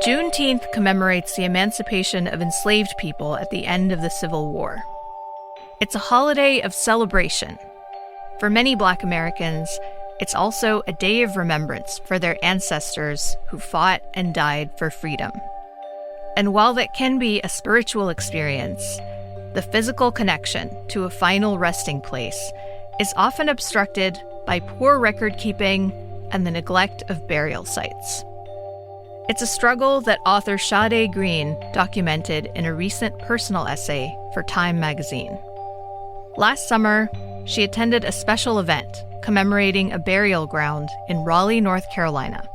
Juneteenth commemorates the emancipation of enslaved people at the end of the Civil War. It's a holiday of celebration. For many Black Americans, it's also a day of remembrance for their ancestors who fought and died for freedom. And while that can be a spiritual experience, the physical connection to a final resting place is often obstructed by poor record-keeping and the neglect of burial sites. It's a struggle that author Sade Green documented in a recent personal essay for Time magazine. Last summer, she attended a special event commemorating a burial ground in Raleigh, North Carolina.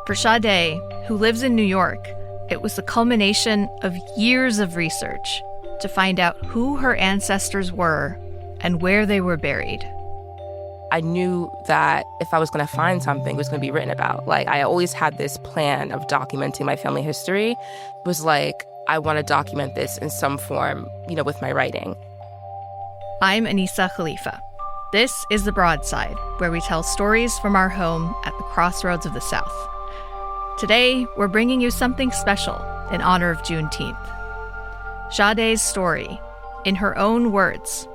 For Sade, who lives in New York, it was the culmination of years of research to find out who her ancestors were and where they were buried. I knew that if I was going to find something, it was going to be written about. Like, I always had this plan of documenting my family history. It was like, I want to document this in some form, with my writing. I'm Anissa Khalifa. This is The Broadside, where we tell stories from our home at the crossroads of the South. Today, we're bringing you something special in honor of Juneteenth. Sade's story, in her own words,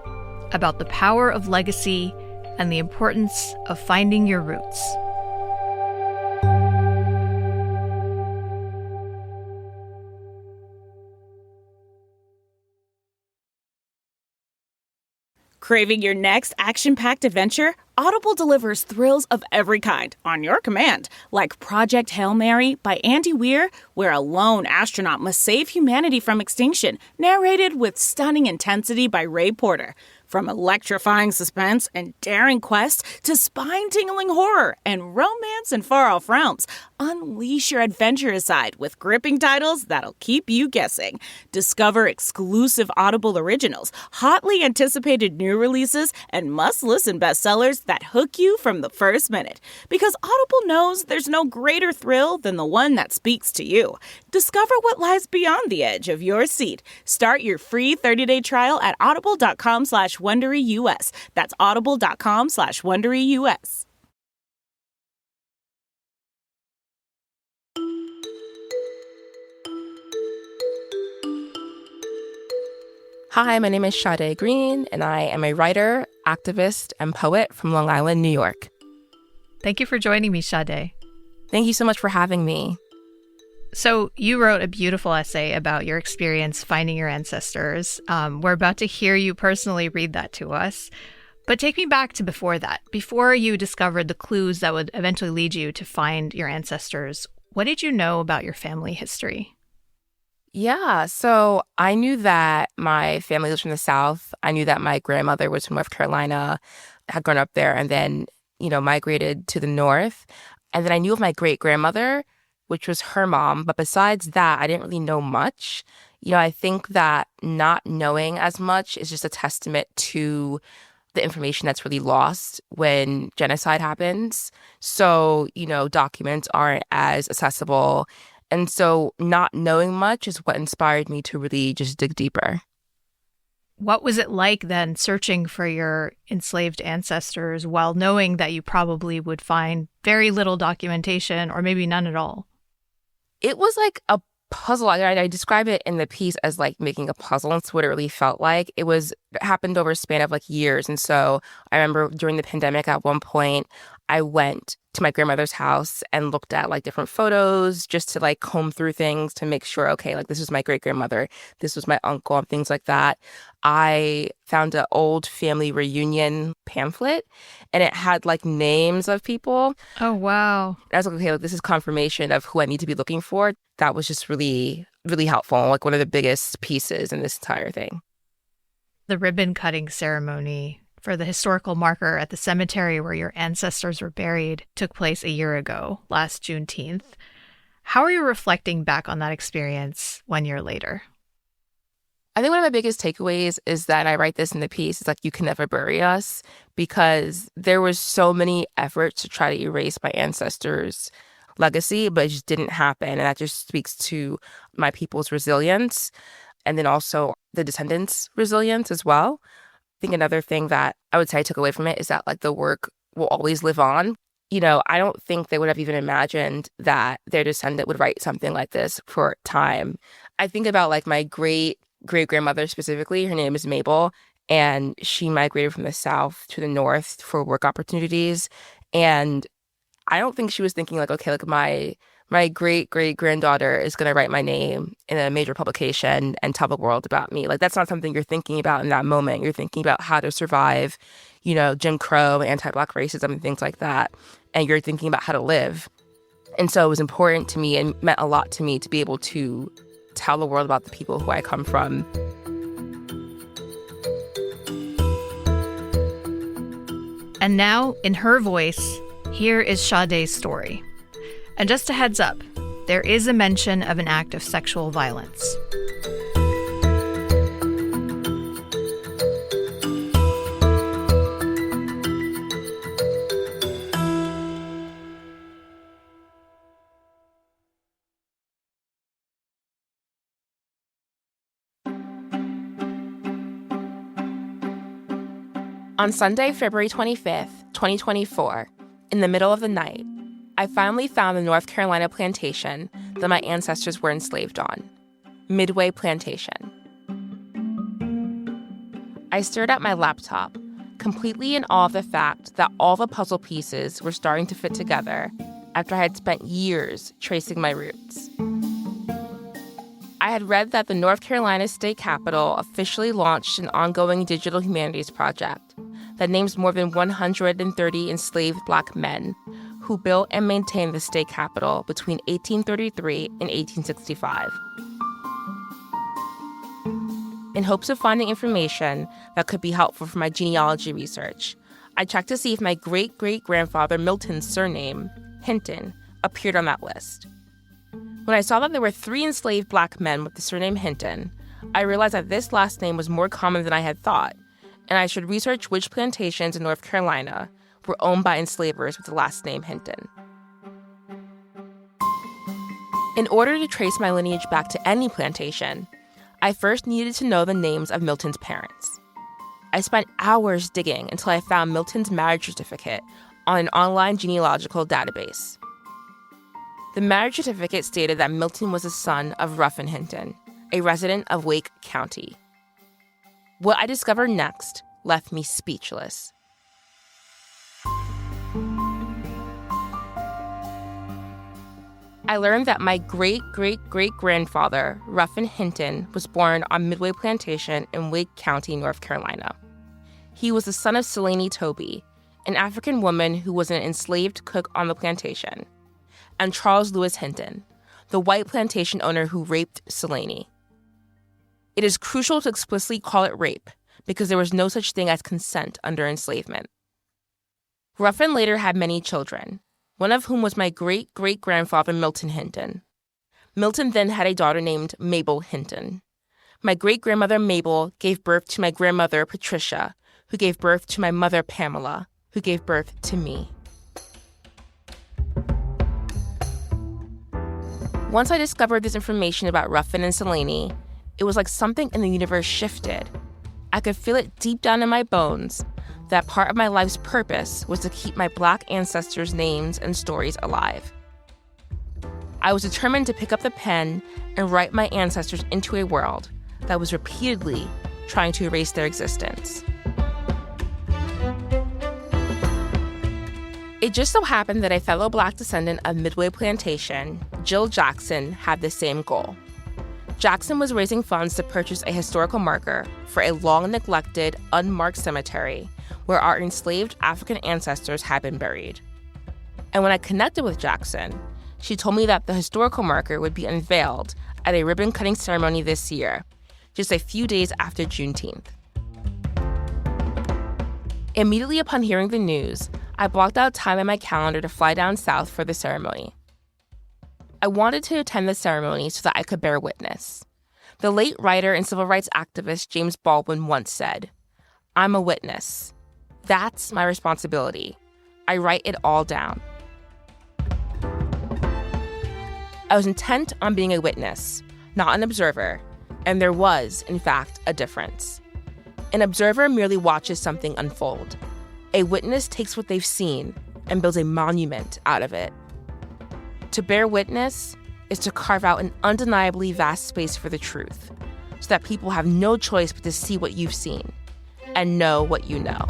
about the power of legacy and the importance of finding your roots. Craving your next action-packed adventure? Audible delivers thrills of every kind on your command, like Project Hail Mary by Andy Weir, where a lone astronaut must save humanity from extinction, narrated with stunning intensity by Ray Porter. From electrifying suspense and daring quests to spine-tingling horror and romance in far-off realms, unleash your adventurous side with gripping titles that'll keep you guessing. Discover exclusive Audible originals, hotly anticipated new releases, and must-listen bestsellers that hook you from the first minute. Because Audible knows there's no greater thrill than the one that speaks to you. Discover what lies beyond the edge of your seat. Start your free 30-day trial at audible.com/WonderyUS. That's audible.com/WonderyUS. Hi, my name is Sade Green, and I am a writer, activist, and poet from Long Island, New York. Thank you for joining me, Sade. Thank you so much for having me. So you wrote a beautiful essay about your experience finding your ancestors. We're about to hear you personally read that to us. But take me back to before that. Before you discovered the clues that would eventually lead you to find your ancestors, what did you know about your family history? Yeah, so I knew that my family was from the South. I knew that my grandmother was from North Carolina, had grown up there, and then, migrated to the North. And then I knew of my great-grandmother, which was her mom. But besides that, I didn't really know much. I think that not knowing as much is just a testament to the information that's really lost when genocide happens. So, documents aren't as accessible. And so not knowing much is what inspired me to really just dig deeper. What was it like then searching for your enslaved ancestors while knowing that you probably would find very little documentation or maybe none at all? It was like a puzzle. I describe it in the piece as like making a puzzle. That's what it really felt like. It happened over a span of like years. And so I remember during the pandemic at one point, I went to my grandmother's house and looked at like different photos just to like comb through things to make sure, okay, like this is my great grandmother, this was my uncle, and things like that. I found an old family reunion pamphlet and it had like names of people. Oh, wow. I was like, okay, like, this is confirmation of who I need to be looking for. That was just really, really helpful. Like one of the biggest pieces in this entire thing. The ribbon cutting ceremony for the historical marker at the cemetery where your ancestors were buried took place a year ago, last Juneteenth. How are you reflecting back on that experience 1 year later? I think one of my biggest takeaways is that I write this in the piece. It's like, you can never bury us, because there was so many efforts to try to erase my ancestors' legacy, but it just didn't happen. And that just speaks to my people's resilience, and then also the descendants' resilience as well. I think another thing that I would say I took away from it is that like the work will always live on. I don't think they would have even imagined that their descendant would write something like this for time. I think about like my great-great-grandmother specifically. Her name is Mabel, and she migrated from the South to the North for work opportunities. And I don't think she was thinking like, okay, like my great-great-granddaughter is going to write my name in a major publication and tell the world about me. Like, that's not something you're thinking about in that moment. You're thinking about how to survive, Jim Crow, anti-Black racism, and things like that. And you're thinking about how to live. And so it was important to me and meant a lot to me to be able to tell the world about the people who I come from. And now, in her voice, here is Sade's story. And just a heads up, there is a mention of an act of sexual violence. On Sunday, February 25th, 2024, in the middle of the night, I finally found the North Carolina plantation that my ancestors were enslaved on, Midway Plantation. I stared at my laptop, completely in awe of the fact that all the puzzle pieces were starting to fit together after I had spent years tracing my roots. I had read that the North Carolina State Capitol officially launched an ongoing digital humanities project that names more than 130 enslaved Black men who built and maintained the state capitol between 1833 and 1865. In hopes of finding information that could be helpful for my genealogy research, I checked to see if my great-great-grandfather Milton's surname, Hinton, appeared on that list. When I saw that there were 3 enslaved Black men with the surname Hinton, I realized that this last name was more common than I had thought, and I should research which plantations in North Carolina were owned by enslavers with the last name Hinton. In order to trace my lineage back to any plantation, I first needed to know the names of Milton's parents. I spent hours digging until I found Milton's marriage certificate on an online genealogical database. The marriage certificate stated that Milton was the son of Ruffin Hinton, a resident of Wake County. What I discovered next left me speechless. I learned that my great-great-great-grandfather, Ruffin Hinton, was born on Midway Plantation in Wake County, North Carolina. He was the son of Selene Toby, an African woman who was an enslaved cook on the plantation, and Charles Lewis Hinton, the white plantation owner who raped Selene. It is crucial to explicitly call it rape because there was no such thing as consent under enslavement. Ruffin later had many children, one of whom was my great-great-grandfather Milton Hinton. Milton then had a daughter named Mabel Hinton. My great-grandmother Mabel gave birth to my grandmother Patricia, who gave birth to my mother Pamela, who gave birth to me. Once I discovered this information about Ruffin and Selene, it was like something in the universe shifted. I could feel it deep down in my bones that part of my life's purpose was to keep my Black ancestors' names and stories alive. I was determined to pick up the pen and write my ancestors into a world that was repeatedly trying to erase their existence. It just so happened that a fellow Black descendant of Midway Plantation, Jill Jackson, had the same goal. Jackson was raising funds to purchase a historical marker for a long-neglected, unmarked cemetery where our enslaved African ancestors had been buried. And when I connected with Jackson, she told me that the historical marker would be unveiled at a ribbon-cutting ceremony this year, just a few days after Juneteenth. Immediately upon hearing the news, I blocked out time in my calendar to fly down south for the ceremony. I wanted to attend the ceremony so that I could bear witness. The late writer and civil rights activist James Baldwin once said, "I'm a witness. That's my responsibility. I write it all down." I was intent on being a witness, not an observer, and there was, in fact, a difference. An observer merely watches something unfold. A witness takes what they've seen and builds a monument out of it. To bear witness is to carve out an undeniably vast space for the truth, so that people have no choice but to see what you've seen and know what you know.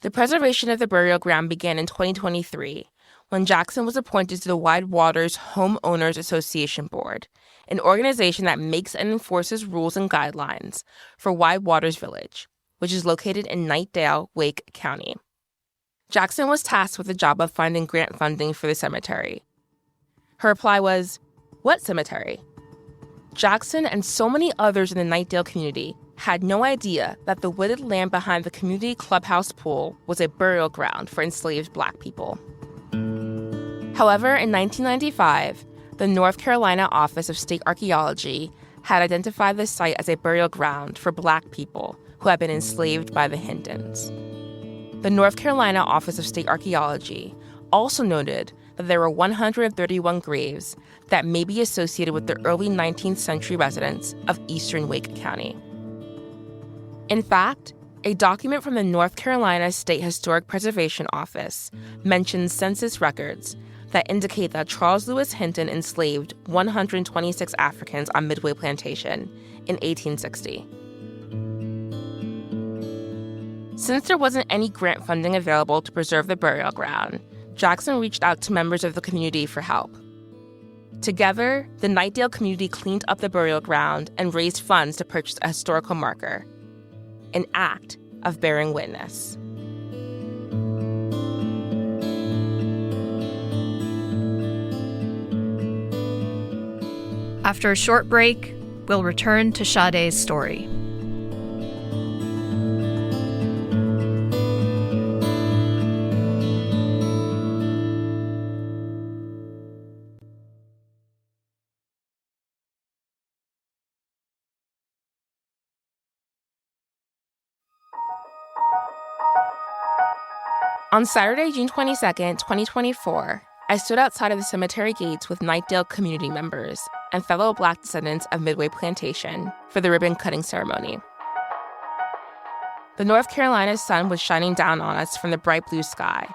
The preservation of the burial ground began in 2023 when Jackson was appointed to the Wide Waters Homeowners Association Board, an organization that makes and enforces rules and guidelines for Wide Waters Village, which is located in Knightdale, Wake County. Jackson was tasked with the job of finding grant funding for the cemetery. Her reply was, "What cemetery?" Jackson and so many others in the Knightdale community had no idea that the wooded land behind the community clubhouse pool was a burial ground for enslaved Black people. However, in 1995, the North Carolina Office of State Archaeology had identified the site as a burial ground for Black people who had been enslaved by the Hintons. The North Carolina Office of State Archaeology also noted that there were 131 graves that may be associated with the early 19th century residents of eastern Wake County. In fact, a document from the North Carolina State Historic Preservation Office mentions census records that indicate that Charles Lewis Hinton enslaved 126 Africans on Midway Plantation in 1860. Since there wasn't any grant funding available to preserve the burial ground, Jackson reached out to members of the community for help. Together, the Knightdale community cleaned up the burial ground and raised funds to purchase a historical marker, an act of bearing witness. After a short break, we'll return to Sade's story. On Saturday, June 22nd, 2024, I stood outside of the cemetery gates with Knightdale community members and fellow Black descendants of Midway Plantation for the ribbon-cutting ceremony. The North Carolina sun was shining down on us from the bright blue sky,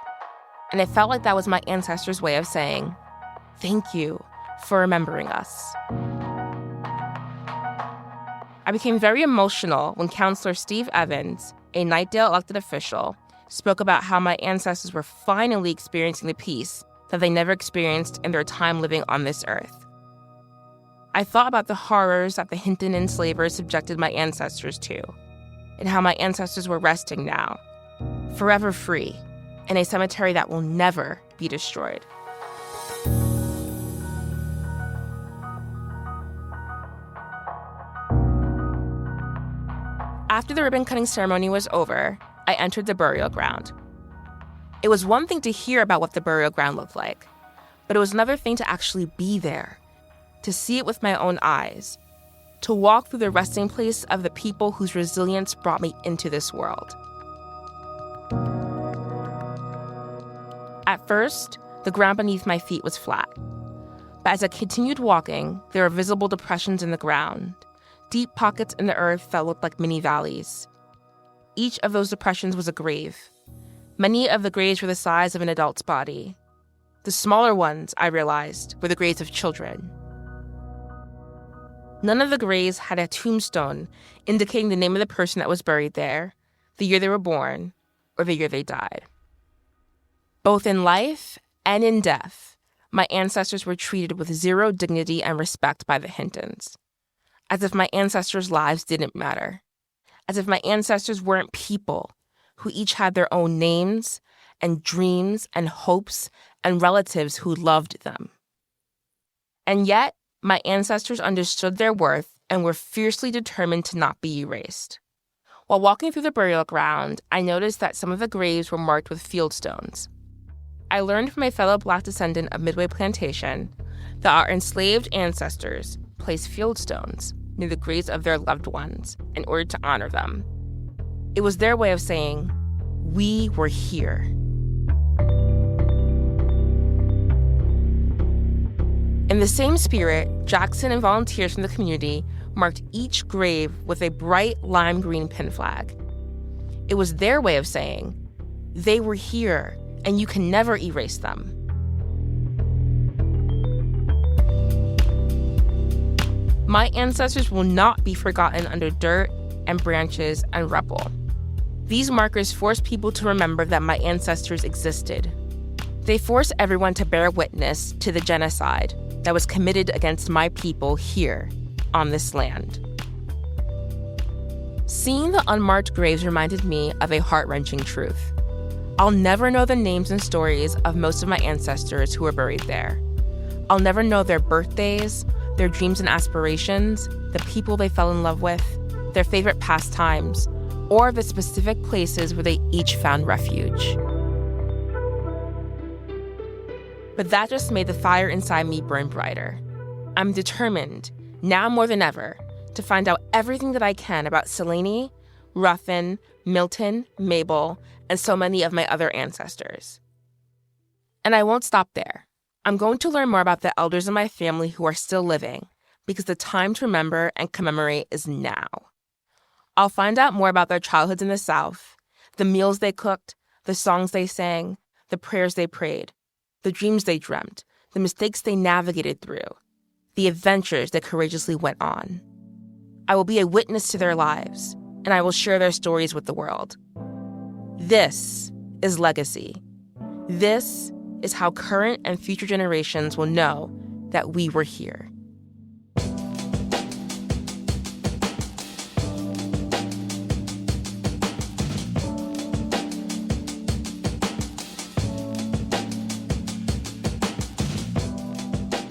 and it felt like that was my ancestors' way of saying, "Thank you for remembering us." I became very emotional when Counselor Steve Evans, a Knightdale elected official, spoke about how my ancestors were finally experiencing the peace that they never experienced in their time living on this earth. I thought about the horrors that the Hinton enslavers subjected my ancestors to, and how my ancestors were resting now, forever free, in a cemetery that will never be destroyed. After the ribbon-cutting ceremony was over, I entered the burial ground. It was one thing to hear about what the burial ground looked like, but it was another thing to actually be there, to see it with my own eyes, to walk through the resting place of the people whose resilience brought me into this world. At first, the ground beneath my feet was flat, but as I continued walking, there were visible depressions in the ground, deep pockets in the earth that looked like mini valleys. Each of those depressions was a grave. Many of the graves were the size of an adult's body. The smaller ones, I realized, were the graves of children. None of the graves had a tombstone indicating the name of the person that was buried there, the year they were born, or the year they died. Both in life and in death, my ancestors were treated with zero dignity and respect by the Hintons, as if my ancestors' lives didn't matter, as if my ancestors weren't people who each had their own names and dreams and hopes and relatives who loved them. And yet, my ancestors understood their worth and were fiercely determined to not be erased. While walking through the burial ground, I noticed that some of the graves were marked with field stones. I learned from a fellow Black descendant of Midway Plantation that our enslaved ancestors placed field stones near the graves of their loved ones in order to honor them. It was their way of saying, "We were here." In the same spirit, Jackson and volunteers from the community marked each grave with a bright lime green pin flag. It was their way of saying, they were here and you can never erase them. My ancestors will not be forgotten under dirt and branches and rubble. These markers force people to remember that my ancestors existed. They force everyone to bear witness to the genocide that was committed against my people here on this land. Seeing the unmarked graves reminded me of a heart-wrenching truth. I'll never know the names and stories of most of my ancestors who are buried there. I'll never know their birthdays, their dreams and aspirations, the people they fell in love with, their favorite pastimes, or the specific places where they each found refuge. But that just made the fire inside me burn brighter. I'm determined, now more than ever, to find out everything that I can about Selene, Ruffin, Milton, Mabel, and so many of my other ancestors. And I won't stop there. I'm going to learn more about the elders in my family who are still living, because the time to remember and commemorate is now. I'll find out more about their childhoods in the South, the meals they cooked, the songs they sang, the prayers they prayed, the dreams they dreamt, the mistakes they navigated through, the adventures they courageously went on. I will be a witness to their lives, and I will share their stories with the world. This is legacy. This is how current and future generations will know that we were here.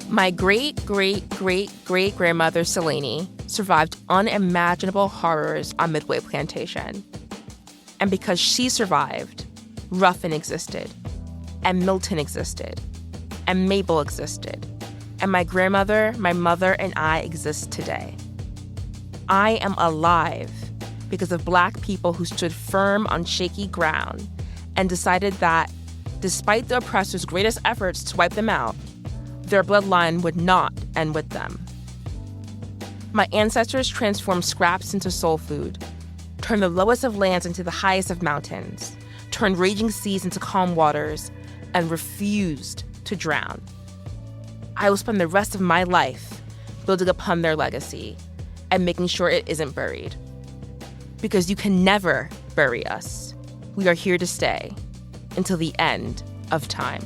My great-great-great-great-grandmother Selene survived unimaginable horrors on Midway Plantation. And because she survived, Ruffin existed, and Milton existed, and Mabel existed, and my grandmother, my mother, and I exist today. I am alive because of Black people who stood firm on shaky ground and decided that, despite the oppressor's greatest efforts to wipe them out, their bloodline would not end with them. My ancestors transformed scraps into soul food, turned the lowest of lands into the highest of mountains, turned raging seas into calm waters, and refused to drown. I will spend the rest of my life building upon their legacy and making sure it isn't buried. Because you can never bury us. We are here to stay until the end of time.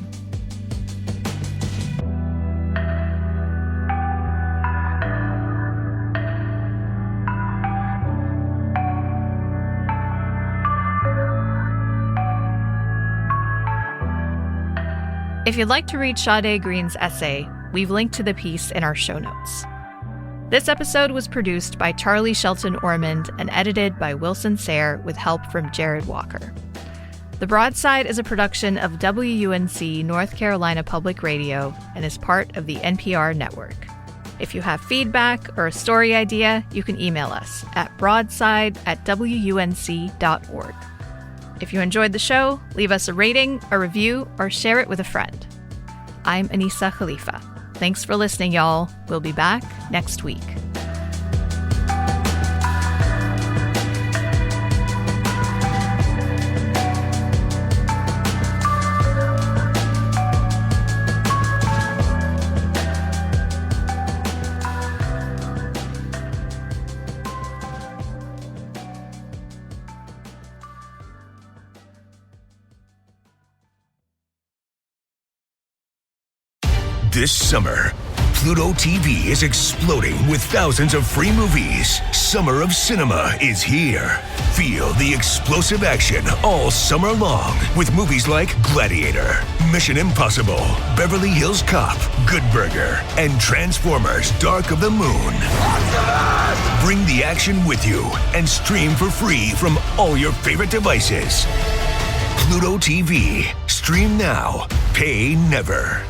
If you'd like to read Sade Green's essay, we've linked to the piece in our show notes. This episode was produced by Charlie Shelton Ormond and edited by Wilson Sayre with help from Jared Walker. The Broadside is a production of WUNC North Carolina Public Radio and is part of the NPR network. If you have feedback or a story idea, you can email us at broadside@wunc.org. If you enjoyed the show, leave us a rating, a review, or share it with a friend. I'm Anissa Khalifa. Thanks for listening, y'all. We'll be back next week. This summer, Pluto TV is exploding with thousands of free movies. Summer of Cinema is here. Feel the explosive action all summer long with movies like Gladiator, Mission Impossible, Beverly Hills Cop, Good Burger, and Transformers: Dark of the Moon. Bring the action with you and stream for free from all your favorite devices. Pluto TV. Stream now. Pay never.